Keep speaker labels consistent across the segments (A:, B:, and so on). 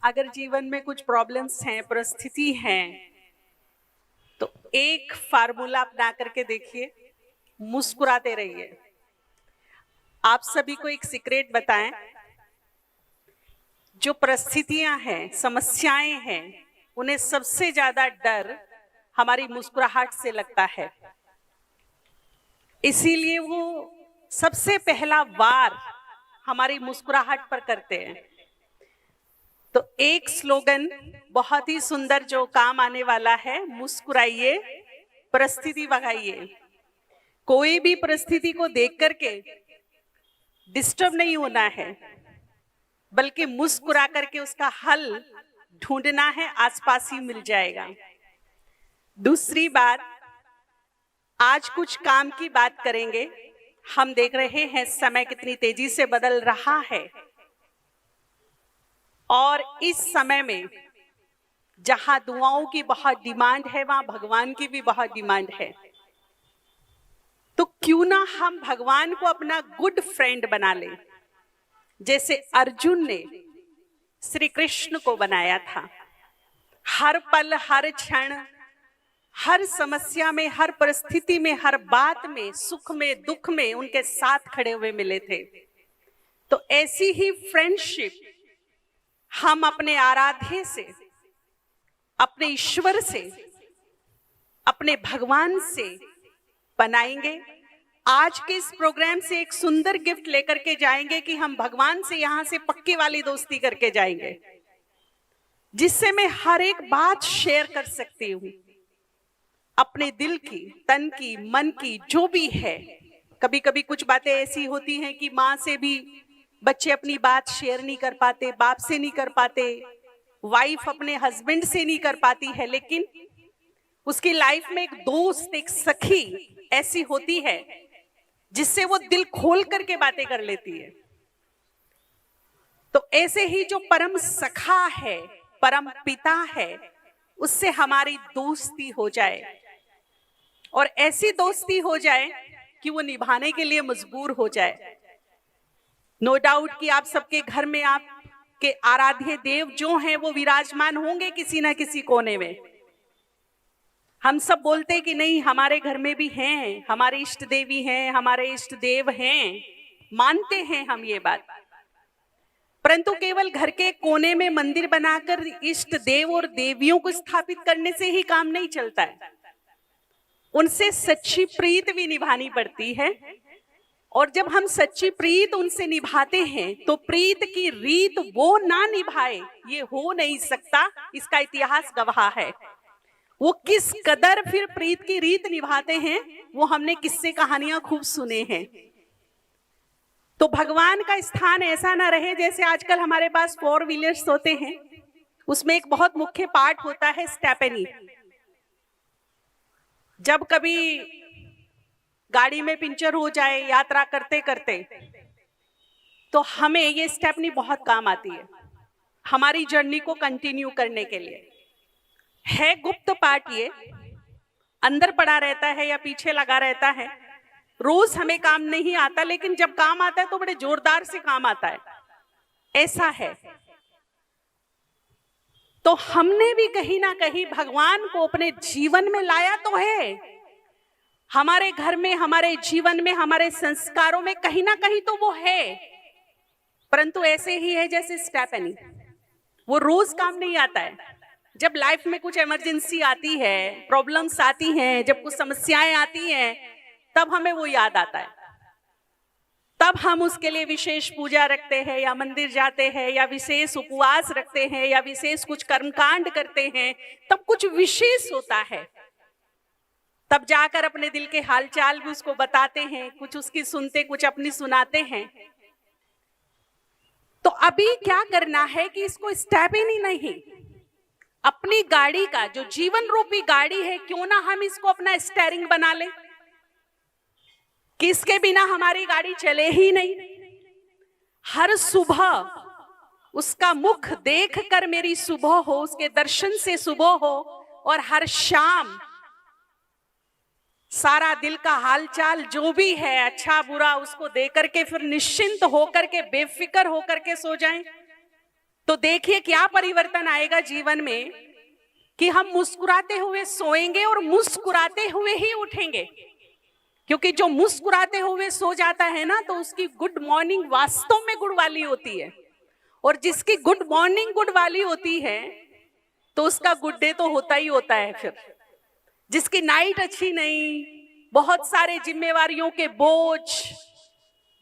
A: अगर जीवन में कुछ प्रॉब्लम्स हैं, परिस्थिति हैं, तो एक फार्मूला अपना करके देखिए, मुस्कुराते रहिए। आप सभी को एक सीक्रेट बताएं, जो परिस्थितियां हैं, समस्याएं हैं, उन्हें सबसे ज्यादा डर हमारी मुस्कुराहट से लगता है। इसीलिए वो सबसे पहला वार हमारी मुस्कुराहट पर करते हैं। तो एक स्लोगन बहुत ही सुंदर जो काम आने वाला है, मुस्कुराइए, परिस्थिति भगाइए। कोई भी परिस्थिति को देख करके डिस्टर्ब नहीं होना है, बल्कि मुस्कुरा करके उसका हल ढूंढना है, आसपास ही मिल जाएगा। दूसरी बात, आज कुछ काम की बात करेंगे। हम देख रहे हैं समय कितनी तेजी से बदल रहा है, और इस समय में जहां दुआओं की बहुत डिमांड है, वहां भगवान की भी बहुत डिमांड है। तो क्यों ना हम भगवान को अपना गुड फ्रेंड बना लें, जैसे अर्जुन ने श्री कृष्ण को बनाया था। हर पल, हर क्षण, हर समस्या में, हर परिस्थिति में, हर बात में, सुख में, दुख में उनके साथ खड़े हुए मिले थे। तो ऐसी ही फ्रेंडशिप हम अपने आराध्य से, अपने ईश्वर से, अपने भगवान से बनाएंगे। आज के इस प्रोग्राम से एक सुंदर गिफ्ट लेकर के जाएंगे कि हम भगवान से यहां से पक्की वाली दोस्ती करके जाएंगे, जिससे मैं हर एक बात शेयर कर सकती हूं, अपने दिल की, तन की, मन की, जो भी है। कभी कभी कुछ बातें ऐसी होती हैं कि माँ से भी बच्चे अपनी बात शेयर नहीं कर पाते, बाप से नहीं कर पाते, वाइफ अपने हस्बैंड से नहीं कर पाती है, लेकिन उसकी लाइफ में एक दोस्त, एक सखी ऐसी होती है जिससे वो दिल खोल करके बातें कर लेती है। तो ऐसे ही जो परम सखा है, परम पिता है, उससे हमारी दोस्ती हो जाए, और ऐसी दोस्ती हो जाए कि वो निभाने के लिए मजबूर हो जाए। नो डाउट कि आप सबके घर में आपके आराध्य देव जो हैं वो विराजमान होंगे किसी ना किसी कोने में। हम सब बोलते हैं कि नहीं, हमारे घर में भी हैं, हमारे इष्ट देवी हैं, हमारे इष्ट देव हैं, मानते हैं हम ये बात। परंतु केवल घर के कोने में मंदिर बनाकर इष्ट देव और देवियों को स्थापित करने से ही काम नहीं चलता है। उनसे सच्ची प्रीत भी निभानी पड़ती है, और जब हम सच्ची प्रीत उनसे निभाते हैं तो प्रीत की रीत वो ना निभाए, ये हो नहीं सकता। इसका इतिहास गवाह है। वो किस कदर फिर प्रीत की रीत निभाते हैं, वो हमने किस्से कहानियां खूब सुने हैं। तो भगवान का स्थान ऐसा ना रहे जैसे आजकल हमारे पास 4 व्हीलर्स होते हैं, उसमें एक बहुत मुख्य पार्ट होता है स्टेपनी। जब कभी गाड़ी में पंचर हो जाए यात्रा करते करते, तो हमें ये स्टेपनी बहुत काम आती है हमारी जर्नी को कंटिन्यू करने के लिए। है गुप्त पार्ट, ये अंदर पड़ा रहता है या पीछे लगा रहता है, रोज हमें काम नहीं आता, लेकिन जब काम आता है तो बड़े जोरदार से काम आता है, ऐसा है। तो हमने भी कहीं ना कहीं भगवान को अपने जीवन में लाया तो है, हमारे घर में, हमारे जीवन में, हमारे संस्कारों में कहीं ना कहीं तो वो है, परंतु ऐसे ही है जैसे स्टेपनी, वो रोज काम नहीं आता है। जब लाइफ में कुछ इमरजेंसी आती है, प्रॉब्लम्स आती हैं, जब कुछ समस्याएं आती हैं, तब हमें वो याद आता है। तब हम उसके लिए विशेष पूजा रखते हैं, या मंदिर जाते हैं, या विशेष उपवास रखते हैं, या विशेष कुछ कर्मकांड करते हैं। तब कुछ विशेष होता है, तब जाकर अपने दिल के हालचाल भी उसको बताते हैं, कुछ उसकी सुनते, कुछ अपनी सुनाते हैं। तो अभी क्या करना है कि इसको स्टेपनी नहीं, अपनी गाड़ी का जो जीवन रूपी गाड़ी है, क्यों ना हम इसको अपना स्टीयरिंग बना ले, कि इसके बिना हमारी गाड़ी चले ही नहीं। हर सुबह उसका मुख देखकर मेरी सुबह हो, उसके दर्शन से सुबह हो, और हर शाम सारा दिल का हालचाल जो भी है, अच्छा बुरा, उसको देकर के फिर निश्चिंत होकर के, बेफिक्र होकर के सो जाएं। तो देखिए क्या परिवर्तन आएगा जीवन में कि हम मुस्कुराते हुए सोएंगे और मुस्कुराते हुए ही उठेंगे। क्योंकि जो मुस्कुराते हुए सो जाता है ना, तो उसकी गुड मॉर्निंग वास्तव में गुड वाली होती है, और जिसकी गुड मॉर्निंग गुड वाली होती है तो उसका गुड डे तो होता ही होता है। फिर जिसकी नाइट अच्छी नहीं, बहुत सारे जिम्मेवारियों के बोझ,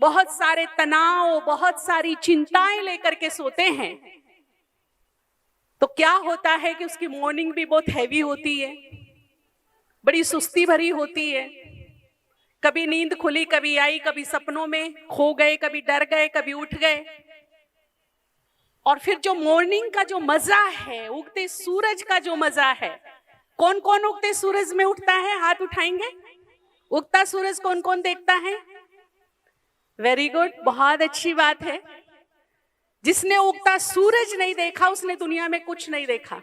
A: बहुत सारे तनाव, बहुत सारी चिंताएं लेकर के सोते हैं, तो क्या होता है कि उसकी मॉर्निंग भी बहुत हैवी होती है, बड़ी सुस्ती भरी होती है। कभी नींद खुली, कभी आई, कभी सपनों में खो गए, कभी डर गए, कभी उठ गए। और फिर जो मॉर्निंग का जो मजा है, उगते सूरज का जो मजा है, कौन कौन उगते सूरज में उठता है? हाथ उठाएंगे। उगता सूरज कौन कौन देखता है? वेरी गुड, बहुत अच्छी बात है। जिसने उगता सूरज नहीं देखा उसने दुनिया में कुछ नहीं देखा।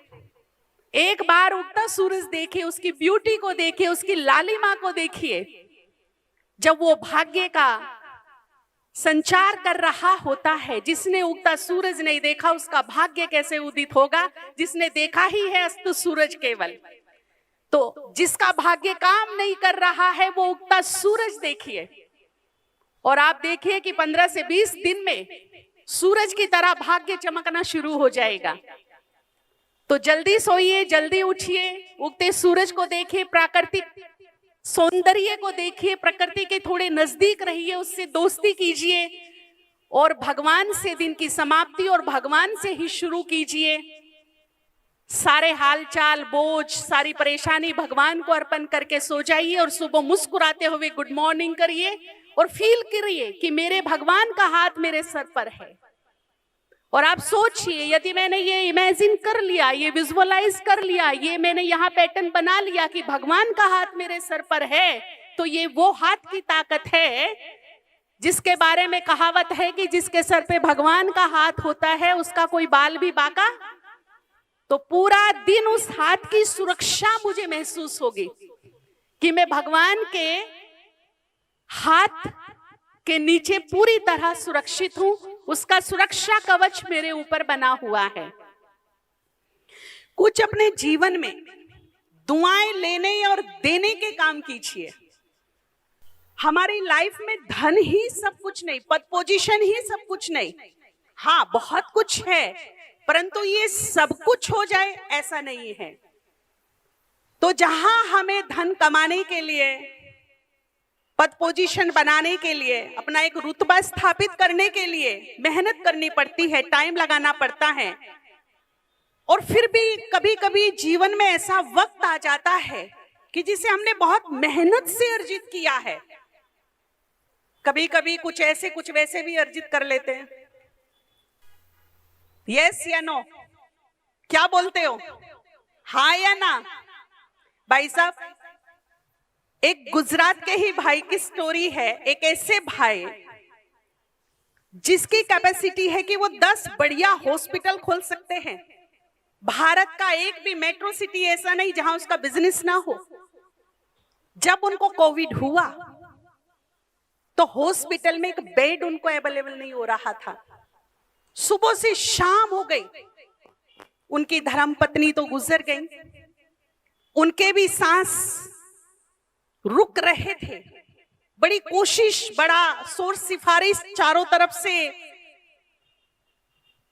A: एक बार उगता सूरज देखिए, उसकी ब्यूटी को देखिए, उसकी लालिमा को देखिए। जब वो भाग्य का संचार कर रहा होता है, जिसने उगता सूरज नहीं देखा उसका भाग्य कैसे उदित होगा? जिसने देखा ही है अस्त सूरज केवल। तो जिसका भाग्य काम नहीं कर रहा है वो उगता सूरज देखिए, और आप देखिए कि 15 से 20 दिन में सूरज की तरह भाग्य चमकना शुरू हो जाएगा। तो जल्दी सोइए, जल्दी उठिए, उगते सूरज को देखिए, प्राकृतिक सौंदर्य को देखिए, प्रकृति के थोड़े नजदीक रहिए, उससे दोस्ती कीजिए, और भगवान से दिन की समाप्ति और भगवान से ही शुरू कीजिए। सारे हालचाल, बोझ, सारी परेशानी भगवान को अर्पण करके सो जाइए, और सुबह मुस्कुराते हुए गुड मॉर्निंग करिए, और फील करिए कि मेरे भगवान का हाथ मेरे सर पर है। और आप सोचिए, यदि मैंने ये इमेजिन कर लिया, ये विजुअलाइज कर लिया, ये मैंने यहाँ पैटर्न बना लिया कि भगवान का हाथ मेरे सर पर है, तो ये वो हाथ की ताकत है जिसके बारे में कहावत है कि जिसके सर पे भगवान का हाथ होता है उसका कोई बाल भी बाका। तो पूरा दिन उस हाथ की सुरक्षा मुझे महसूस होगी कि मैं भगवान के हाथ के नीचे पूरी तरह सुरक्षित हूं, उसका सुरक्षा कवच मेरे ऊपर बना हुआ है। कुछ अपने जीवन में दुआएं लेने और देने के काम कीजिए। हमारी लाइफ में धन ही सब कुछ नहीं, पद पोजीशन ही सब कुछ नहीं। हाँ, बहुत कुछ है, परंतु ये सब कुछ हो जाए ऐसा नहीं है। तो जहां हमें धन कमाने के लिए, पद पोजीशन बनाने के लिए, अपना एक रुतबा स्थापित करने के लिए मेहनत करनी पड़ती है, टाइम लगाना पड़ता है, और फिर भी कभी कभी जीवन में ऐसा वक्त आ जाता है कि जिसे हमने बहुत मेहनत से अर्जित किया है, कभी कभी कुछ ऐसे कुछ वैसे भी अर्जित कर लेते हैं। यस या नो? क्या बोलते हो, हाँ या ना? भाई साहब, एक गुजरात के ही भाई की स्टोरी है। एक ऐसे भाई जिसकी कैपेसिटी है कि वो 10 बढ़िया हॉस्पिटल खोल सकते हैं। भारत का एक भी मेट्रो सिटी ऐसा नहीं जहां उसका बिजनेस ना हो। जब उनको कोविड हुआ तो हॉस्पिटल में एक बेड उनको अवेलेबल नहीं हो रहा था। सुबह से शाम हो गई, उनकी धर्मपत्नी तो गुजर गई, उनके भी सांस रुक रहे थे। बड़ी कोशिश, बड़ा सोर्स सिफारिश चारों तरफ से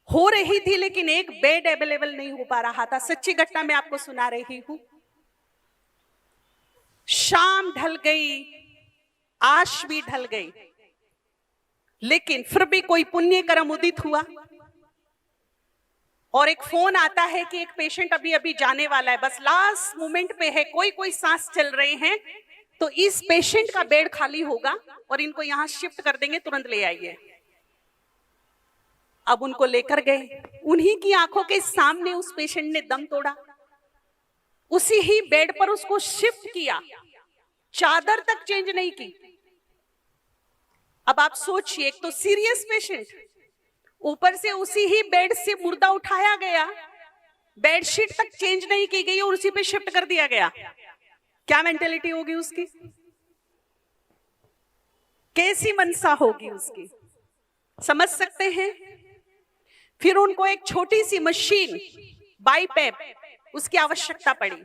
A: हो रही थी, लेकिन एक बेड अवेलेबल नहीं हो पा रहा था। सच्ची घटना मैं आपको सुना रही हूं। शाम ढल गई, आश भी ढल गई, लेकिन फिर भी कोई पुण्य कर्म उदित हुआ, और एक फोन आता है कि एक पेशेंट अभी अभी जाने वाला है, बस लास्ट मोमेंट पे है, कोई सांस चल रहे हैं, तो इस पेशेंट का बेड खाली होगा और इनको यहां शिफ्ट कर देंगे, तुरंत ले आइए। अब उनको लेकर गए, उन्हीं की आंखों के सामने उस पेशेंट ने दम तोड़ा। उसी ही बेड पर उसको शिफ्ट किया, चादर तक चेंज नहीं की। अब आप सोचिए, एक तो सीरियस पेशेंट, ऊपर से उसी ही बेड से मुर्दा उठाया गया, बेडशीट तक चेंज नहीं की गई और उसी पे शिफ्ट कर दिया गया। क्या मेंटेलिटी होगी उसकी, कैसी मनसा होगी उसकी, समझ सकते हैं? फिर उनको एक छोटी सी मशीन बाईपैप उसकी आवश्यकता पड़ी,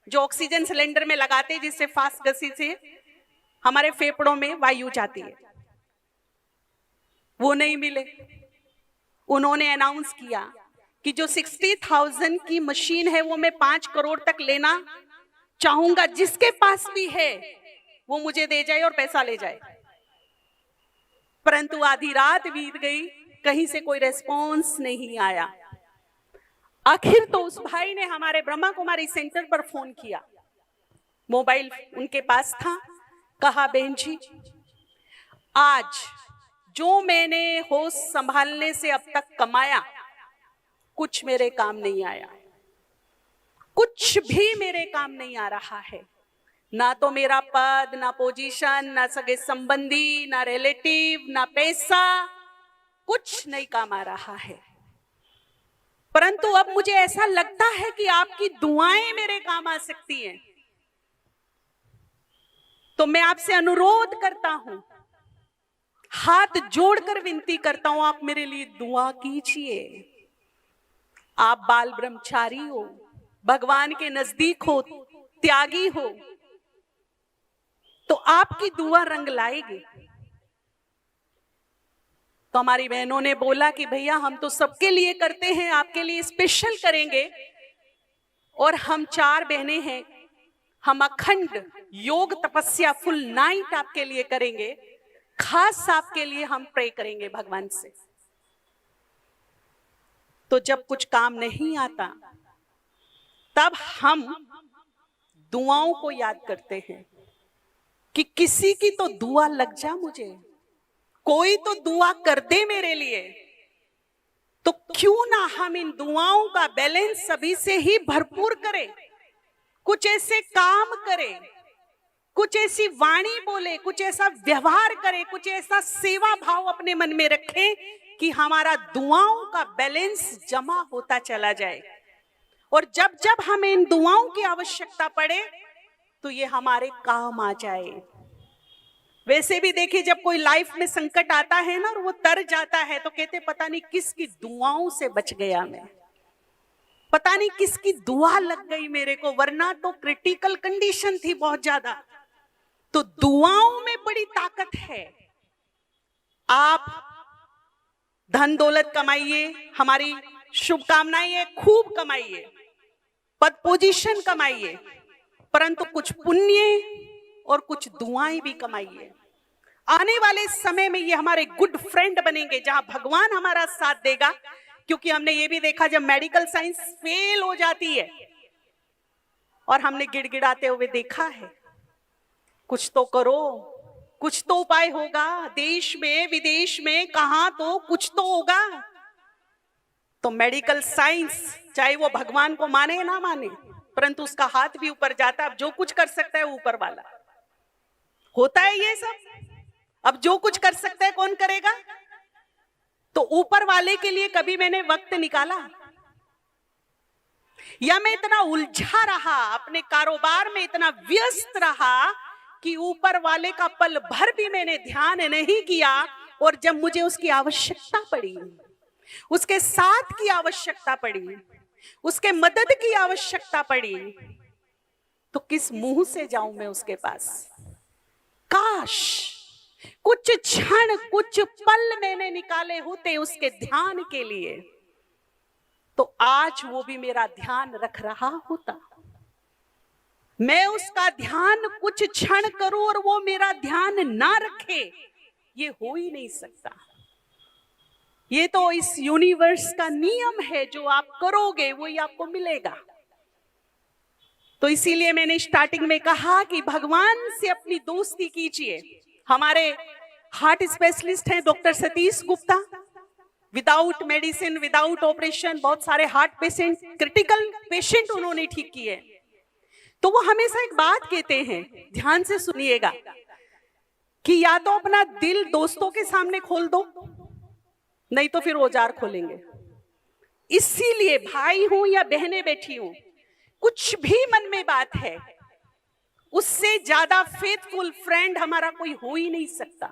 A: जो ऑक्सीजन सिलेंडर में लगाते, जिससे फास्ट गति से हमारे फेफड़ों में वायु जाती है। वो नहीं मिले। उन्होंने अनाउंस किया कि जो 60,000 की मशीन है वो मैं 5 करोड़ तक लेना चाहूंगा, जिसके पास भी है वो मुझे दे जाए और पैसा ले जाए। परंतु आधी रात बीत गई, कहीं से कोई रेस्पॉन्स नहीं आया। आखिर तो उस भाई ने हमारे ब्रह्मा कुमारी सेंटर पर फोन किया, मोबाइल उनके पास था। कहा, बहन जी, आज जो मैंने होश संभालने से अब तक कमाया, कुछ मेरे काम नहीं आया, कुछ भी मेरे काम नहीं आ रहा है। ना तो मेरा पद, ना पोजीशन, ना सगे संबंधी, ना रिलेटिव, ना पैसा, कुछ नहीं काम आ रहा है। परंतु अब मुझे ऐसा लगता है कि आपकी दुआएं मेरे काम आ सकती हैं। तो मैं आपसे अनुरोध करता हूं, हाथ जोड़कर विनती करता हूं, आप मेरे लिए दुआ कीजिए। आप बाल ब्रह्मचारी हो, भगवान के नजदीक हो, त्यागी हो, तो आपकी दुआ रंग लाएगी। तो हमारी बहनों ने बोला कि भैया हम तो सबके लिए करते हैं, आपके लिए स्पेशल करेंगे। और हम 4 बहनें हैं, हम अखंड योग तपस्या फुल नाइट आपके लिए करेंगे, खास आपके लिए हम प्रे करेंगे भगवान से। तो जब कुछ काम नहीं आता तब हम दुआओं को याद करते हैं कि किसी की तो दुआ लग जा, मुझे कोई तो दुआ कर दे मेरे लिए। तो क्यों ना हम इन दुआओं का बैलेंस सभी से ही भरपूर करें, कुछ ऐसे काम करें, कुछ ऐसी वाणी बोले, कुछ ऐसा व्यवहार करें, कुछ ऐसा सेवा भाव अपने मन में रखें कि हमारा दुआओं का बैलेंस जमा होता चला जाए। और जब जब हमें इन दुआओं की आवश्यकता पड़े तो ये हमारे काम आ जाए। वैसे भी देखिए, जब कोई लाइफ में संकट आता है ना और वो तर जाता है, तो कहते पता नहीं किसकी दुआओं से बच गया मैं, पता नहीं किसकी दुआ लग गई मेरे को, वरना तो क्रिटिकल कंडीशन थी बहुत ज्यादा। तो दुआओं में बड़ी ताकत है। आप धन दौलत कमाइए, हमारी शुभकामनाएं है, खूब कमाइए, पद पोजीशन कमाइए, परंतु कुछ पुण्य और कुछ दुआएं भी कमाइए। आने वाले समय में ये हमारे गुड फ्रेंड बनेंगे, जहां भगवान हमारा साथ देगा। क्योंकि हमने ये भी देखा, जब मेडिकल साइंस फेल हो जाती है और हमने गिड़गिड़ाते हुए देखा है, कुछ तो करो, कुछ तो उपाय होगा, देश में विदेश में कहां तो कुछ तो होगा। तो मेडिकल साइंस, चाहे वो भगवान को माने ना माने, परंतु उसका हाथ भी ऊपर जाता है। अब जो कुछ कर सकता है ऊपर वाला होता है ये सब। अब जो कुछ कर सकता है कौन करेगा? तो ऊपर वाले के लिए कभी मैंने वक्त निकाला? या मैं इतना उलझा रहा, अपने कारोबार में इतना व्यस्त रहा कि ऊपर वाले का पल भर भी मैंने ध्यान नहीं किया। और जब मुझे उसकी आवश्यकता पड़ी, उसके साथ की आवश्यकता पड़ी, उसके मदद की आवश्यकता पड़ी, तो किस मुंह से जाऊं मैं उसके पास? काश कुछ क्षण, कुछ पल मैंने निकाले होते उसके ध्यान के लिए, तो आज वो भी मेरा ध्यान रख रहा होता। मैं उसका ध्यान कुछ क्षण करूं और वो मेरा ध्यान ना रखे, ये हो ही नहीं सकता। ये तो इस यूनिवर्स का नियम है, जो आप करोगे वही आपको मिलेगा। तो इसीलिए मैंने स्टार्टिंग में कहा कि भगवान से अपनी दोस्ती कीजिए। हमारे हार्ट स्पेशलिस्ट हैं doctor Satish Gupta, without medicine, without operation बहुत सारे हार्ट पेशेंट, क्रिटिकल पेशेंट उन्होंने ठीक किए। तो वो हमेशा एक बात कहते हैं, ध्यान से सुनिएगा, कि या तो अपना दिल दोस्तों के सामने खोल दो, नहीं तो फिर औजार खोलेंगे। इसीलिए भाई हूं या बहनें बैठी हूं, कुछ भी मन में बात है, उससे ज्यादा फेथफुल फ्रेंड हमारा कोई हो ही नहीं सकता।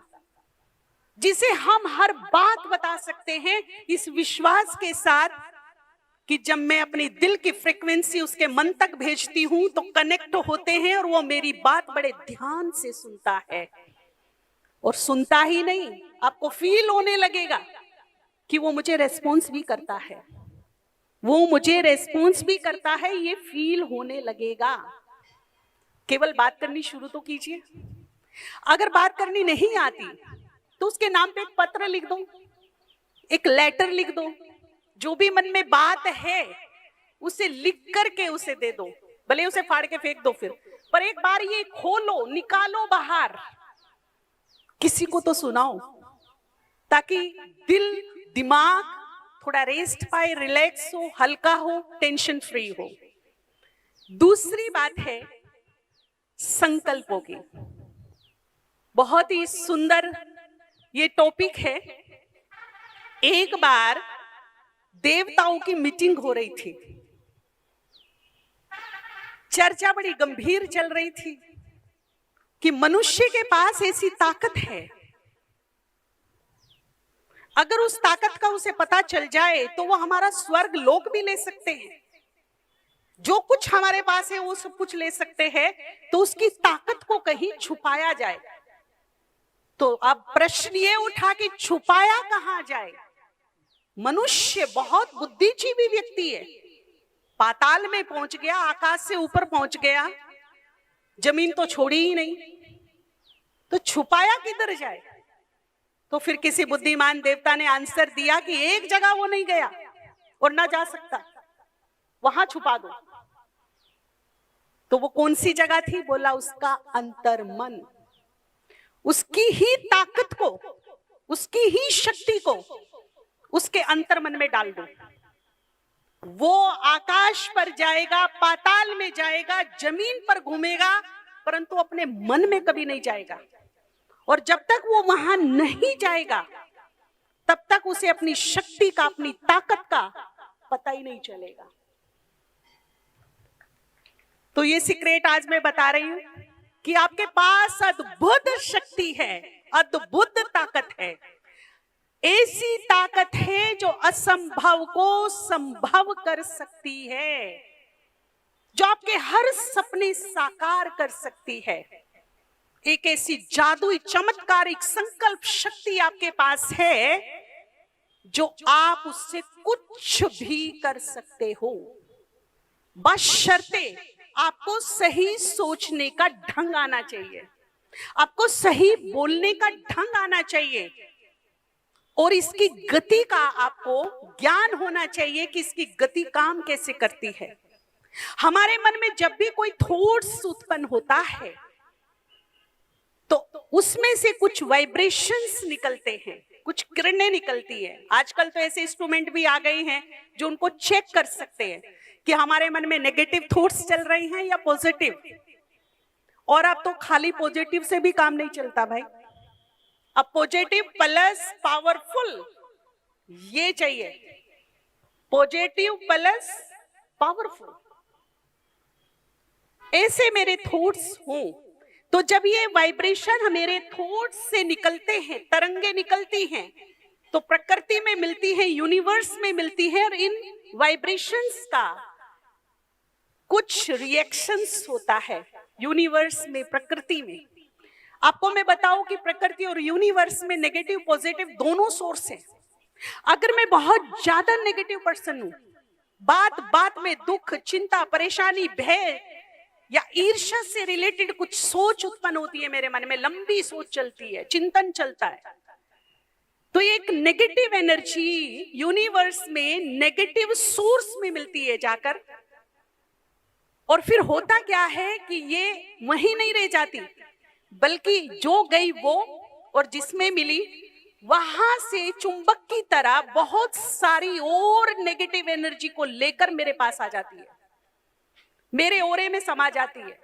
A: जिसे हम हर बात बता सकते हैं इस विश्वास के साथ कि जब मैं अपनी दिल की फ्रीक्वेंसी उसके मन तक भेजती हूं तो कनेक्ट होते हैं और वो मेरी बात बड़े ध्यान से सुनता है। और सुनता ही नहीं, आपको फील होने लगेगा कि वो मुझे रेस्पॉन्स भी करता है, वो मुझे रेस्पॉन्स भी करता है, ये फील होने लगेगा। केवल बात करनी शुरू तो कीजिए। अगर बात करनी नहीं आती तो उसके नाम पे एक पत्र लिख दो, एक लेटर लिख दो, जो भी मन में बात है उसे लिख करके उसे दे दो, भले उसे फाड़ के फेंक दो फिर, पर एक बार ये खोलो, निकालो बाहर, किसी को तो सुनाओ, ताकि दिल दिमाग थोड़ा रेस्ट पाए, रिलैक्स हो, हल्का हो, टेंशन फ्री हो। दूसरी बात है संकल्पों की। बहुत ही सुंदर ये टॉपिक है। एक बार देवताओं की मीटिंग हो रही थी, चर्चा बड़ी गंभीर चल रही थी कि मनुष्य के पास ऐसी ताकत है, अगर उस ताकत का उसे पता चल जाए तो वो हमारा स्वर्ग लोक भी ले सकते हैं। जो कुछ हमारे पास है वो सब कुछ ले सकते हैं, तो उसकी ताकत को कहीं छुपाया जाए। तो अब प्रश्न ये उठा कि छुपाया कहां जाए। मनुष्य बहुत बुद्धिजीवी व्यक्ति है, पाताल में पहुंच गया, आकाश से ऊपर पहुंच गया, जमीन तो छोड़ी ही नहीं, तो छुपाया किधर जाए। तो फिर किसी बुद्धिमान देवता ने आंसर दिया कि एक जगह वो नहीं गया और ना जा सकता, वहां छुपा दो। तो वो कौन सी जगह थी? बोला उसका अंतर्मन। उसकी ही ताकत को, उसकी ही शक्ति को उसके अंतर्मन में डाल दो। वो आकाश पर जाएगा, पाताल में जाएगा, जमीन पर घूमेगा, परंतु अपने मन में कभी नहीं जाएगा। और जब तक वो वहां नहीं जाएगा तब तक उसे अपनी शक्ति का, अपनी ताकत का पता ही नहीं चलेगा। तो ये सीक्रेट आज मैं बता रही हूं कि आपके पास अद्भुत शक्ति है, अद्भुत ताकत है। ऐसी ताकत है जो असंभव को संभव कर सकती है, जो आपके हर सपने साकार कर सकती है। एक ऐसी जादुई चमत्कारिक संकल्प शक्ति आपके पास है जो आप उससे कुछ भी कर सकते हो, बशर्ते आपको सही सोचने का ढंग आना चाहिए, आपको सही बोलने का ढंग आना चाहिए, और इसकी गति का आपको ज्ञान होना चाहिए कि इसकी गति काम कैसे करती है। हमारे मन में जब भी कोई थॉट्स उत्पन्न होता है तो उसमें से कुछ वाइब्रेशंस निकलते हैं, कुछ किरणें निकलती है। आजकल तो ऐसे इंस्ट्रूमेंट भी आ गए हैं जो उनको चेक कर सकते हैं कि हमारे मन में नेगेटिव थॉट्स चल रहे हैं या पॉजिटिव। और अब तो खाली पॉजिटिव से भी काम नहीं चलता भाई, अब पॉजिटिव प्लस पावरफुल ये चाहिए, पॉजिटिव प्लस पावरफुल। ऐसे मेरे थॉट्स हों तो जब ये वाइब्रेशन मेरे थॉट्स से निकलते हैं, तरंगे निकलती हैं, तो प्रकृति में मिलती है, यूनिवर्स में मिलती है, और इन वाइब्रेशंस का कुछ रिएक्शंस होता है यूनिवर्स में, प्रकृति में। आपको मैं बताऊं कि प्रकृति और यूनिवर्स में नेगेटिव पॉजिटिव दोनों सोर्स हैं। अगर मैं बहुत ज्यादा नेगेटिव पर्सन हूं, बात बात में दुख, चिंता, परेशानी, भय या ईर्ष्या से रिलेटेड कुछ सोच उत्पन्न होती है मेरे मन में, लंबी सोच चलती है, चिंतन चलता है, तो एक नेगेटिव एनर्जी यूनिवर्स में नेगेटिव सोर्स में मिलती है जाकर। और फिर होता क्या है कि ये वहीं नहीं रह जाती, बल्कि जो गई वो और जिसमें मिली वहां से चुंबक की तरह बहुत सारी और नेगेटिव एनर्जी को लेकर मेरे पास आ जाती है, मेरे ओरे में समा जाती है।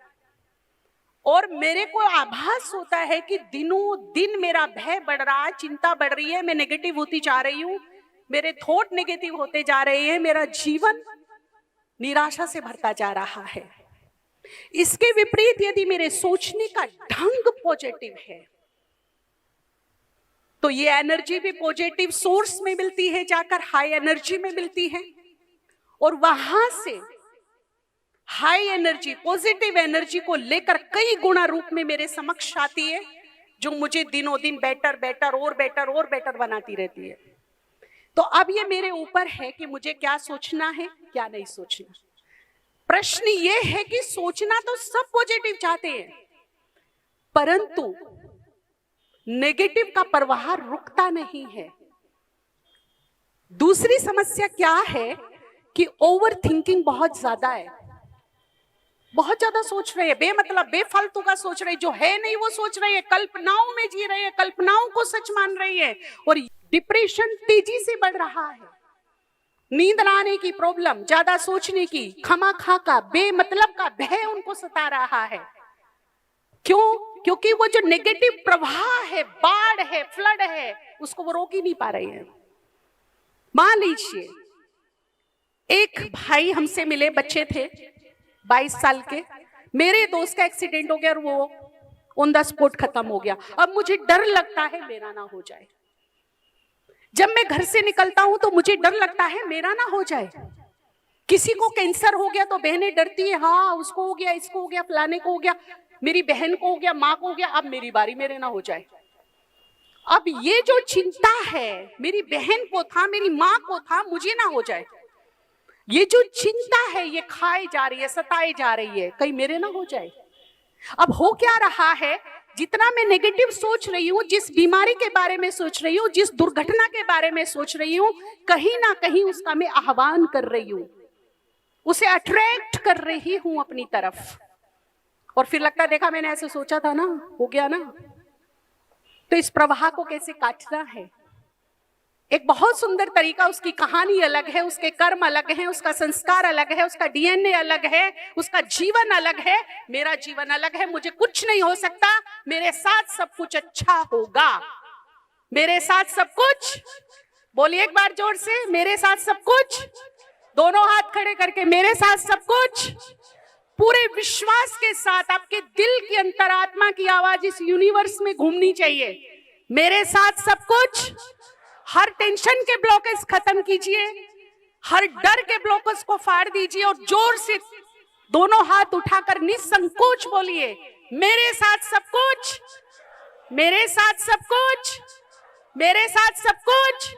A: और मेरे को आभास होता है कि दिनों दिन मेरा भय बढ़ रहा है, चिंता बढ़ रही है, मैं नेगेटिव होती जा रही हूं, मेरे थॉट नेगेटिव होते जा रहे हैं, मेरा जीवन निराशा से भरता जा रहा है। इसके विपरीत यदि मेरे सोचने का ढंग पॉजिटिव है तो ये एनर्जी भी पॉजिटिव सोर्स में मिलती है, जाकर हाई एनर्जी में मिलती है, और वहां से हाई एनर्जी, पॉजिटिव एनर्जी को लेकर कई गुना रूप में मेरे समक्ष आती है, जो मुझे दिनों दिन बेटर बेटर और बेटर और बेटर बनाती रहती है। तो अब ये मेरे ऊपर है कि मुझे क्या सोचना है, क्या नहीं सोचना। प्रश्न ये है कि सोचना तो सब पॉजिटिव चाहते हैं, परंतु नेगेटिव का प्रवाह रुकता नहीं है। दूसरी समस्या क्या है कि ओवर थिंकिंग बहुत ज्यादा है, बहुत ज्यादा सोच रहे हैं, बेमतलब बेफालतू का सोच रहे हैं, जो है नहीं वो सोच रहे हैं, कल्पनाओं में जी रहे हैं, कल्पनाओं को सच मान रही है, और डिप्रेशन तेजी से बढ़ रहा है। नींद न आने की प्रॉब्लम, ज्यादा सोचने की, खामखा का बेमतलब का भय उनको सता रहा है। क्यों? क्योंकि वो जो नेगेटिव प्रवाह है, बाढ़ है, फ्लड है, उसको वो रोक ही नहीं पा रहे हैं। मान लीजिए एक भाई हमसे मिले, बच्चे थे 22 साल के, मेरे दोस्त का एक्सीडेंट हो गया और वो ऑन द स्पॉट खत्म हो गया। अब मुझे डर लगता है मेरा ना हो जाए। जब मैं घर से निकलता हूं तो मुझे डर लगता है मेरा ना हो जाए। किसी को कैंसर हो गया तो बहनें डरती है, हाँ उसको हो गया, इसको हो गया, फलाने को हो गया, मेरी बहन को हो गया, माँ को हो गया, अब मेरी बारी, मेरे ना हो जाए। अब ये जो चिंता है, मेरी बहन को था, मेरी माँ को था, मुझे ना हो जाए, ये जो चिंता है ये खाई जा रही है, सताई जा रही है, कहीं मेरे ना हो जाए। अब हो क्या रहा है, जितना मैं नेगेटिव सोच रही हूँ, जिस बीमारी के बारे में सोच रही हूँ, जिस दुर्घटना के बारे में सोच रही हूँ, कहीं ना कहीं उसका मैं आह्वान कर रही हूँ, उसे अट्रैक्ट कर रही हूँ अपनी तरफ। और फिर लगता है देखा मैंने ऐसे सोचा था ना, हो गया ना। तो इस प्रवाह को कैसे काटना है, एक बहुत सुंदर तरीका, उसकी कहानी अलग है, उसके कर्म अलग है, उसका संस्कार अलग है, उसका डीएनए अलग है, उसका जीवन अलग है, मेरा जीवन अलग है। मुझे कुछ नहीं हो सकता, मेरे साथ सब कुछ अच्छा होगा, मेरे साथ सब कुछ, बोलिए एक बार जोर से, मेरे साथ सब कुछ, दोनों हाथ खड़े करके, मेरे साथ सब कुछ, पूरे विश्वास के साथ। आपके दिल की अंतरात्मा की आवाज इस यूनिवर्स में घूमनी चाहिए, मेरे साथ सब कुछ। हर टेंशन के ब्लॉकेज खत्म कीजिए, हर डर के ब्लॉकेज को फाड़ दीजिए, और जोर से दोनों हाथ उठाकर निसंकोच बोलिए, मेरे साथ सब कुछ, मेरे साथ सब कुछ, मेरे साथ सब कुछ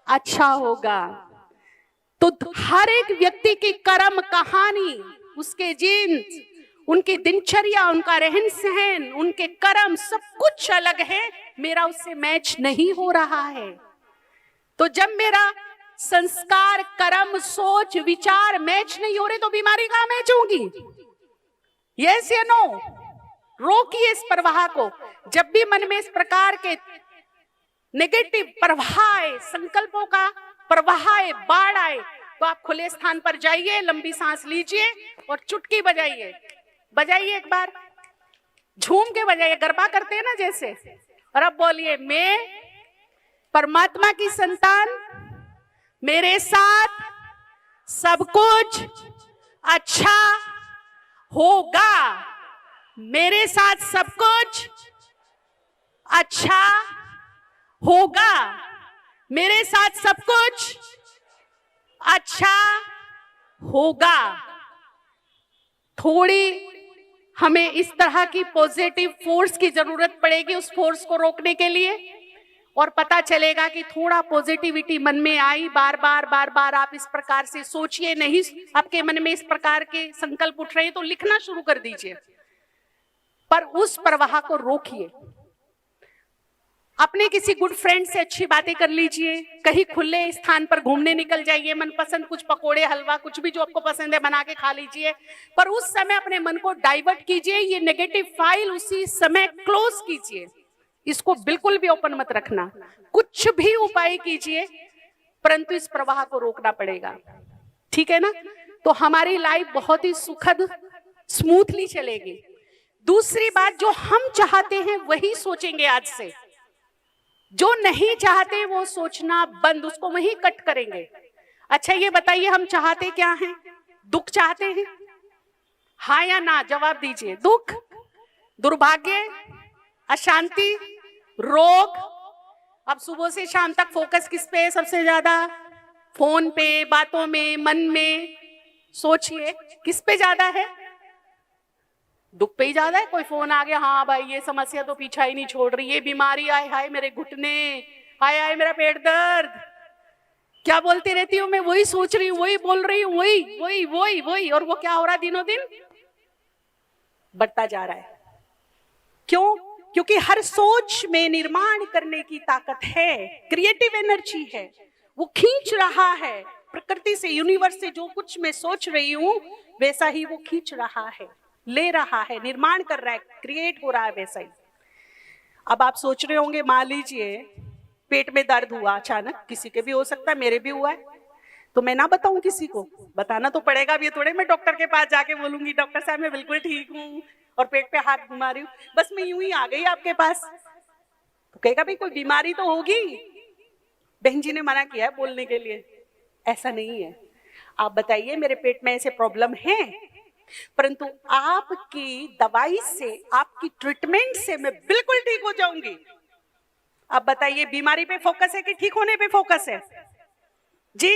A: अच्छा होगा। तो हर एक व्यक्ति की कर्म कहानी, उसके जीन्स, उनकी दिनचर्या, उनका रहन सहन, उनके कर्म, सब कुछ अलग है, मेरा उससे मैच नहीं हो रहा है। तो जब मेरा संस्कार, कर्म, सोच, विचार मैच नहीं हो रहे तो बीमारी कहां मैच होगी? यस या नो? रोकिए इस प्रवाह को। जब भी मन में इस प्रकार के नेगेटिव प्रवाह आए, संकल्पों का प्रवाह आए, बाढ़ आए, तो आप खुले स्थान पर जाइए, लंबी सांस लीजिए और चुटकी बजाइए। बजाइए एक बार, झूम के बजाइए, गरबा करते हैं ना जैसे। और अब बोलिए, मैं परमात्मा की संतान, मेरे साथ सब कुछ अच्छा होगा, मेरे साथ सब कुछ अच्छा होगा, मेरे साथ सब कुछ अच्छा होगा। थोड़ी हमें इस तरह की पॉजिटिव फोर्स की जरूरत पड़ेगी उस फोर्स को रोकने के लिए, और पता चलेगा कि थोड़ा पॉजिटिविटी मन में आई, बार बार आप इस प्रकार से सोचिए। नहीं आपके मन में इस प्रकार के संकल्प उठ रहे हैं तो लिखना शुरू कर दीजिए, पर उस प्रवाह को रोकिए। अपने किसी गुड फ्रेंड से अच्छी बातें कर लीजिए, कहीं खुले स्थान पर घूमने निकल जाइए, मनपसंद कुछ पकोड़े, हलवा, कुछ भी जो आपको पसंद है बना के खा लीजिए, पर उस समय अपने मन को डाइवर्ट कीजिए। ये नेगेटिव फाइल उसी समय क्लोज कीजिए, इसको बिल्कुल भी ओपन मत रखना। कुछ भी उपाय कीजिए, परंतु इस प्रवाह को रोकना पड़ेगा, ठीक है ना? तो हमारी लाइफ बहुत ही सुखद, स्मूथली चलेगी। दूसरी बात, जो हम चाहते हैं वही सोचेंगे आज से, जो नहीं चाहते वो सोचना बंद, उसको वहीं कट करेंगे। अच्छा ये बताइए, हम चाहते क्या हैं? दुख चाहते हैं? हाँ या ना जवाब दीजिए। दुख, दुर्भाग्य, अशांति, रोग, अब सुबह से शाम तक फोकस किस पे है सबसे ज्यादा? फोन पे, बातों में, मन में। सोचिए किस पे ज्यादा है? दुख पे ही ज्यादा है। कोई फोन आ गया, हाँ भाई ये समस्या तो पीछा ही नहीं छोड़ रही, ये बीमारी, आए हाय मेरे घुटने, हाय हाय मेरा पेट दर्द, क्या बोलती रहती हूँ मैं, वही सोच रही हूँ, वही बोल रही हूँ, वही वही वही वही, और वो क्या हो रहा है दिनों दिन? बढ़ता जा रहा है। क्यों? क्योंकि हर सोच में निर्माण करने की ताकत है, क्रिएटिव एनर्जी है, वो खींच रहा है प्रकृति से, यूनिवर्स से। जो कुछ मैं सोच रही हूँ वैसा ही वो खींच रहा है, ले रहा है, निर्माण कर रहा है, क्रिएट हो रहा है वैसा ही। अब आप सोच रहे होंगे, मान लीजिए पेट में दर्द हुआ अचानक, किसी के भी हो सकता है, मेरे भी हुआ है, तो मैं ना बताऊं किसी को? बताना तो पड़ेगा। अब ये थोड़े मैं डॉक्टर के पास जाके बोलूंगी डॉक्टर साहब मैं बिल्कुल ठीक हूँ और पेट पे हाथ घुमा रही हूँ, बस मैं यूं ही आ गई आपके पास। तो कहेगा भाई कोई बीमारी तो होगी, बहन जी ने मना किया है बोलने के लिए। ऐसा नहीं है। आप बताइए मेरे पेट में ऐसे प्रॉब्लम है, परंतु आपकी दवाई से, आपकी ट्रीटमेंट से मैं बिल्कुल ठीक हो जाऊंगी। अब बताइए बीमारी पे फोकस है कि ठीक होने पे फोकस है? जी,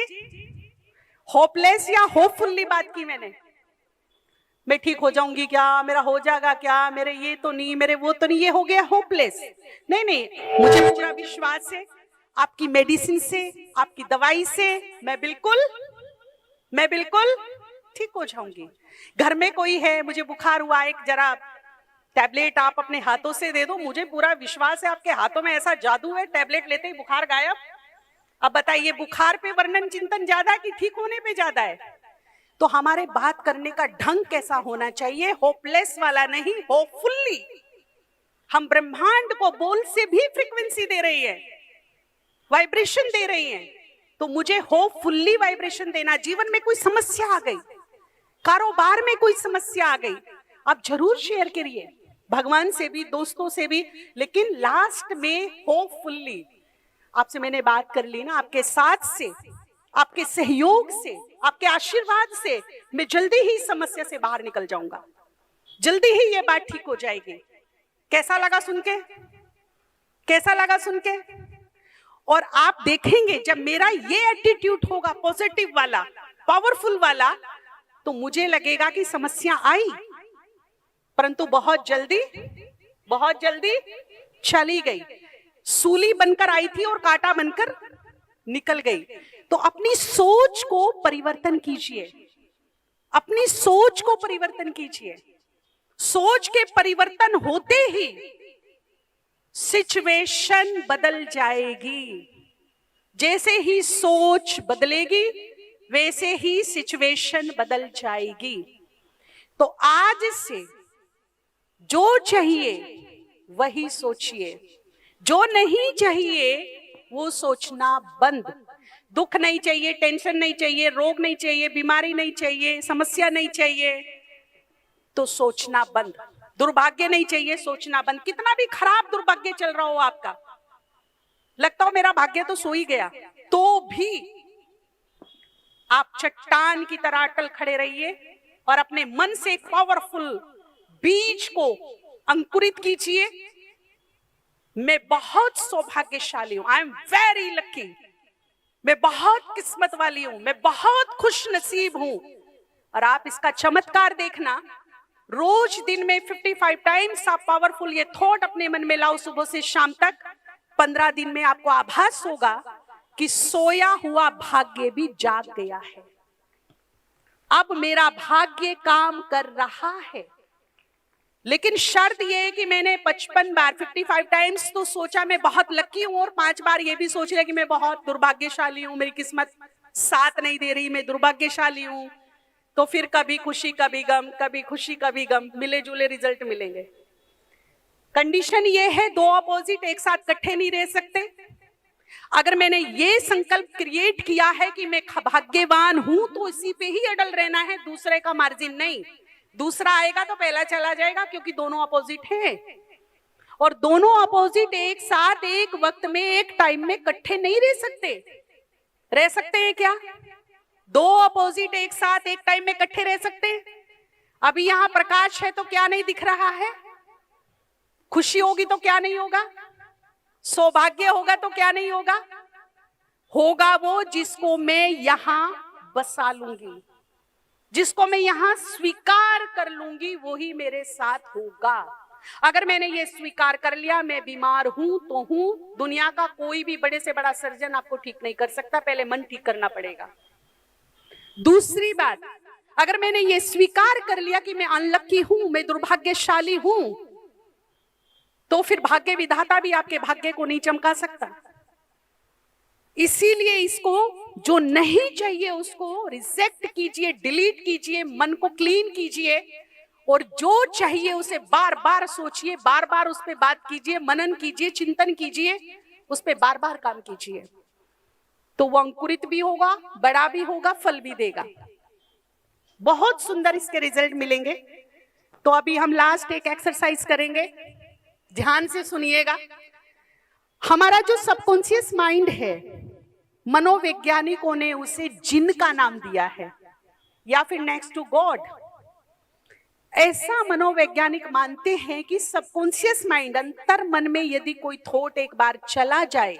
A: होपलेस या होपफुल्ली बात की मैंने? मैं ठीक हो जाऊंगी क्या, मेरा हो जाएगा क्या, मेरे ये तो नहीं, मेरे वो तो नहीं, ये हो गया होपलेस। नहीं नहीं, मुझे पूरा विश्वास है आपकी मेडिसिन से, आपकी दवाई से मैं बिल्कुल ठीक हो जाऊंगी। घर में कोई है, मुझे बुखार हुआ, एक जरा टैबलेट आप अपने हाथों से दे दो, मुझे पूरा विश्वास है आपके हाथों में ऐसा जादू है, टैबलेट लेते ही बुखार गायब। अब बताइए बुखार पे वर्णन चिंतन ज्यादा कि ठीक होने पे ज्यादा है? तो हमारे बात करने का ढंग कैसा होना चाहिए? होपलेस वाला नहीं, होपफुल्ली। हम ब्रह्मांड को बोल से भी फ्रीक्वेंसी दे रही है, वाइब्रेशन दे रही है, तो मुझे होपफुल्ली वाइब्रेशन देना। जीवन में कोई समस्या आ गई, कारोबार में कोई समस्या आ गई, आप जरूर शेयर करिए, भगवान से भी, दोस्तों से भी, लेकिन लास्ट में होपफुल्ली। आपसे मैंने बात कर ली ना, आपके साथ से, आपके सहयोग से, आपके आशीर्वाद से मैं जल्दी ही समस्या से बाहर निकल जाऊंगा, जल्दी ही ये बात ठीक हो जाएगी। कैसा लगा सुन के? कैसा लगा सुन के? और आप देखेंगे जब मेरा ये एटीट्यूड होगा पॉजिटिव वाला, पावरफुल वाला, तो मुझे लगेगा कि समस्या आई, परंतु बहुत जल्दी चली गई। सूली बनकर आई थी और कांटा बनकर निकल गई। तो अपनी सोच को परिवर्तन कीजिए, अपनी सोच को परिवर्तन कीजिए। सोच के परिवर्तन होते ही सिचुएशन बदल जाएगी। जैसे ही सोच बदलेगी वैसे ही सिचुएशन बदल जाएगी। तो आज से जो चाहिए वही सोचिए, जो नहीं चाहिए वो सोचना बंद। दुख नहीं चाहिए, टेंशन नहीं चाहिए, रोग नहीं चाहिए, बीमारी नहीं चाहिए, समस्या नहीं चाहिए, तो सोचना बंद। दुर्भाग्य नहीं चाहिए, सोचना बंद। कितना भी खराब दुर्भाग्य चल रहा हो आपका, लगता हो मेरा भाग्य तो सो ही गया, तो भी आप चट्टान की तरह अटल खड़े रहिए और अपने मन से एक पावरफुल बीज को अंकुरित कीजिए। मैं बहुत सौभाग्यशाली हूं, आई एम वेरी लकी, मैं बहुत किस्मत वाली हूं, मैं बहुत खुश नसीब हूं। और आप इसका चमत्कार देखना, रोज दिन में 55 टाइम्स आप पावरफुल ये थॉट अपने मन में लाओ सुबह से शाम तक। 15 दिन में आपको आभास होगा कि सोया हुआ भाग्य भी जाग गया है। अब मेरा भाग्य काम कर रहा है। लेकिन शर्त यह है कि मैंने 55 बार 55 टाइम्स तो सोचा मैं बहुत लकी हूं, और 5 बार ये भी सोच लिया कि मैं बहुत दुर्भाग्यशाली हूं, मेरी किस्मत साथ नहीं दे रही, मैं दुर्भाग्यशाली हूं। तो फिर कभी खुशी कभी गम, कभी खुशी कभी गम, मिले जुले रिजल्ट मिलेंगे। कंडीशन ये है, दो अपोजिट एक साथ इकट्ठे नहीं रह सकते। अगर मैंने ये संकल्प क्रिएट किया है कि मैं भाग्यवान हूं, तो इसी पे ही अड़ल रहना है, दूसरे का मार्जिन नहीं। दूसरा आएगा तो पहला चला जाएगा, क्योंकि दोनों अपोजिट हैं, और दोनों अपोजिट एक साथ एक वक्त में एक टाइम में इकट्ठे नहीं रह सकते। रह सकते हैं क्या? दो अपोजिट एक साथ एक टाइम में इकट्ठे रह सकते हैं? अभी यहां प्रकाश है तो क्या नहीं दिख रहा है? खुशी होगी तो क्या नहीं होगा? सौभाग्य होगा तो क्या नहीं होगा? होगा वो जिसको मैं यहां बसा लूंगी, जिसको मैं यहां स्वीकार कर लूंगी, वो ही मेरे साथ होगा। अगर मैंने ये स्वीकार कर लिया मैं बीमार हूं तो हूं, दुनिया का कोई भी बड़े से बड़ा सर्जन आपको ठीक नहीं कर सकता, पहले मन ठीक करना पड़ेगा। दूसरी बात, अगर मैंने ये स्वीकार कर लिया कि मैं अनलकी हूं, मैं दुर्भाग्यशाली हूं, तो फिर भाग्य विधाता भी आपके भाग्य को नहीं चमका सकता। इसीलिए इसको जो नहीं चाहिए उसको रिजेक्ट कीजिए, डिलीट कीजिए, मन को क्लीन कीजिए, और जो चाहिए उसे बार बार सोचिए, बार बार उस पर बात कीजिए, मनन कीजिए, चिंतन कीजिए, उस पर बार बार काम कीजिए, तो वो अंकुरित भी होगा, बड़ा भी होगा, फल भी देगा। बहुत सुंदर इसके रिजल्ट मिलेंगे। तो अभी हम लास्ट एक एक्सरसाइज करेंगे, ध्यान से सुनिएगा। हमारा जो सबकॉन्शियस माइंड है, मनोवैज्ञानिकों ने उसे जिन का नाम दिया है, या फिर नेक्स्ट टू गॉड। ऐसा मनोवैज्ञानिक मानते हैं कि सबकॉन्शियस माइंड, अंतर मन में यदि कोई थॉट एक बार चला जाए,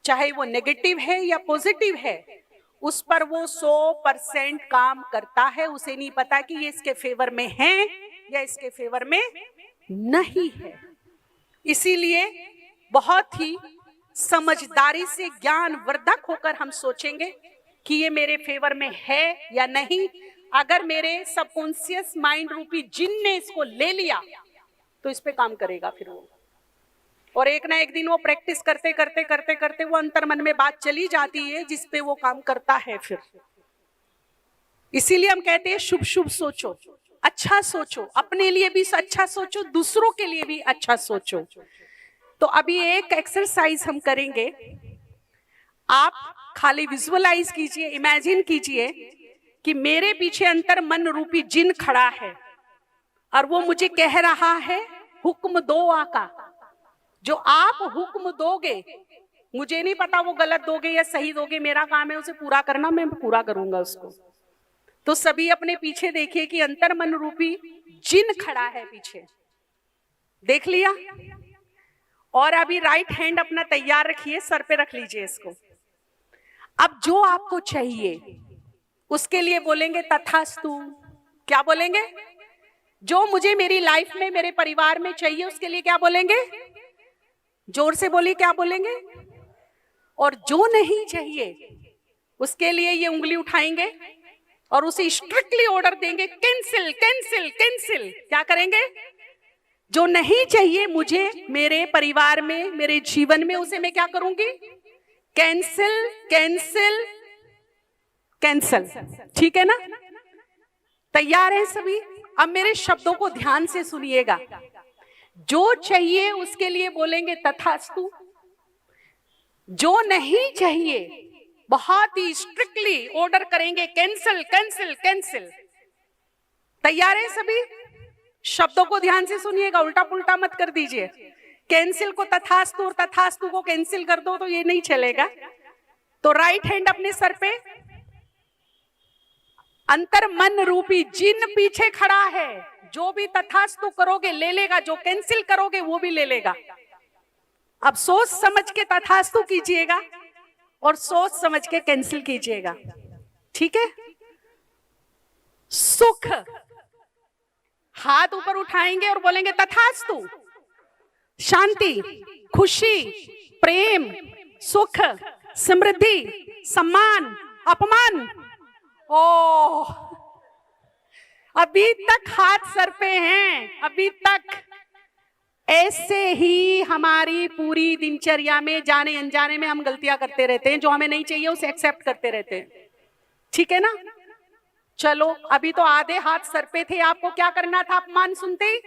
A: चाहे वो नेगेटिव है या पॉजिटिव है, उस पर वो 100% काम करता है। उसे नहीं पता कि ये इसके फेवर में है या इसके फेवर में नहीं है। इसीलिए बहुत ही समझदारी से, ज्ञानवर्धक होकर हम सोचेंगे कि ये मेरे फेवर में है या नहीं। अगर मेरे सबकॉन्शियस माइंड रूपी जिन ने इसको ले लिया तो इस पे काम करेगा फिर वो, और एक ना एक दिन वो प्रैक्टिस करते करते करते करते वो अंतर मन में बात चली जाती है जिस पे वो काम करता है फिर। इसीलिए हम कहते हैं शुभ शुभ सोचो, अच्छा सोचो, अपने लिए भी अच्छा सोचो, दूसरों के लिए भी अच्छा सोचो। तो अभी एक एक्सरसाइज हम करेंगे, आप खाली विजुअलाइज कीजिए, इमेजिन कीजिए कि मेरे पीछे अंतर मन रूपी जिन खड़ा है और वो मुझे कह रहा है हुक्म दो आका। जो आप हुक्म दोगे, मुझे नहीं पता वो गलत दोगे या सही दोगे, मेरा काम है उसे पूरा करना, मैं पूरा करूंगा उसको। तो सभी अपने पीछे देखिए कि अंतर मन रूपी जिन खड़ा है पीछे, देख लिया। और अभी राइट हैंड अपना तैयार रखिए, सर पे रख लीजिए इसको। अब जो आपको चाहिए उसके लिए बोलेंगे तथास्तु। क्या बोलेंगे? जो मुझे मेरी लाइफ में, मेरे परिवार में चाहिए उसके लिए क्या बोलेंगे? जोर से बोलिए, क्या बोलेंगे? और जो नहीं चाहिए उसके लिए ये उंगली उठाएंगे और उसे स्ट्रिक्टली ऑर्डर देंगे, कैंसिल कैंसिल कैंसिल। क्या करेंगे? जो नहीं चाहिए मुझे मेरे परिवार में, मेरे जीवन में, उसे मैं क्या करूंगी? Cancel cancel cancel. ठीक है ना? तैयार है सभी? अब मेरे शब्दों को ध्यान से सुनिएगा। जो चाहिए उसके लिए बोलेंगे तथास्तु, जो नहीं चाहिए बहुत ही स्ट्रिक्टली ऑर्डर करेंगे, कैंसिल कैंसिल कैंसिल। तैयार है सभी? शब्दों को ध्यान से सुनिएगा, उल्टा पुल्टा मत कर दीजिए। कैंसिल को तथास्तु और तथास्तु को कैंसिल कर दो तो ये नहीं चलेगा। तो राइट हैंड अपने सर पे, अंतर मन रूपी जिन पीछे खड़ा है, जो भी तथास्तु करोगे ले लेगा, जो कैंसिल करोगे वो भी ले लेगा। अब सोच समझ के तथास्तु कीजिएगा और सोच समझ के कैंसिल कीजिएगा। ठीक है? सुख, हाथ ऊपर उठाएंगे और बोलेंगे तथास्तु। शांति, खुशी, प्रेम, सुख, समृद्धि, सम्मान, अपमान। ओह, अभी तक हाथ सर पे हैं, अभी तक। ऐसे ही हमारी पूरी दिनचर्या में जाने अनजाने में हम गलतियां करते रहते हैं, जो हमें नहीं चाहिए उसे एक्सेप्ट करते रहते हैं। ठीक है ना? चलो, अभी तो आधे हाथ सर पे थे, आपको क्या करना था? अपमान सुनते ही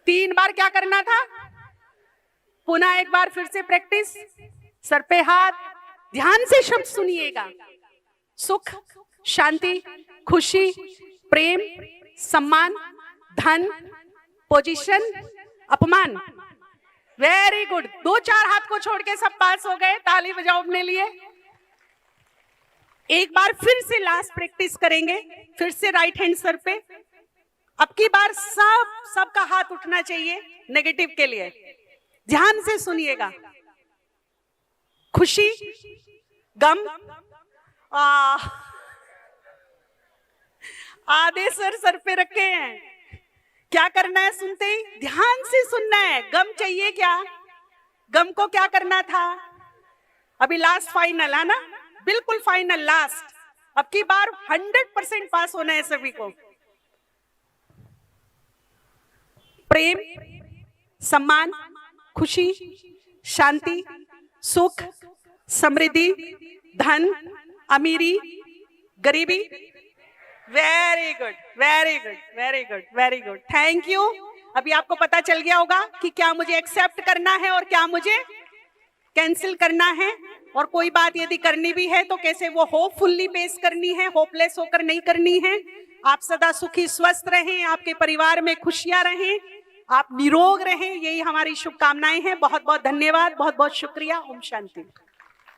A: 3 बार क्या करना था? पुनः एक बार फिर से प्रैक्टिस, सर पे हाथ, ध्यान से शब्द सुनिएगा। सुख, शांति, खुशी, प्रेम, सम्मान, धन, पोजीशन, अपमान। Very good. 2-4 हाथ को छोड़ के सब पास हो गए, ताली बजाओ अपने लिए। एक बार फिर से लास्ट प्रैक्टिस करेंगे, फिर से राइट हैंड सर पे। अब की बार सबका हाथ उठना चाहिए नेगेटिव के लिए। ध्यान से सुनिएगा। खुशी, गम, आधे सर पे रखे हैं। क्या करना है सुनते ही? ध्यान से सुनना है। गम चाहिए क्या? गम को क्या करना था? अभी लास्ट फाइनल है ना, बिल्कुल फाइनल लास्ट। अब की बार 100% पास होना है सभी को। प्रेम, सम्मान, खुशी, शांति, सुख, समृद्धि, धन, अमीरी, गरीबी। Very good, very good, very good, very good, thank you. अभी आपको पता चल गया होगा कि क्या मुझे एक्सेप्ट करना है और क्या मुझे कैंसिल करना है। और कोई बात यदि करनी भी है तो कैसे वो होपफुल्ली बेस करनी है, होपलेस होकर नहीं करनी है। आप सदा सुखी स्वस्थ रहें, आपके परिवार में खुशियां रहें, आप निरोग रहें, यही हमारी शुभकामनाएं हैं। बहुत बहुत धन्यवाद, बहुत बहुत शुक्रिया। ओम शांति।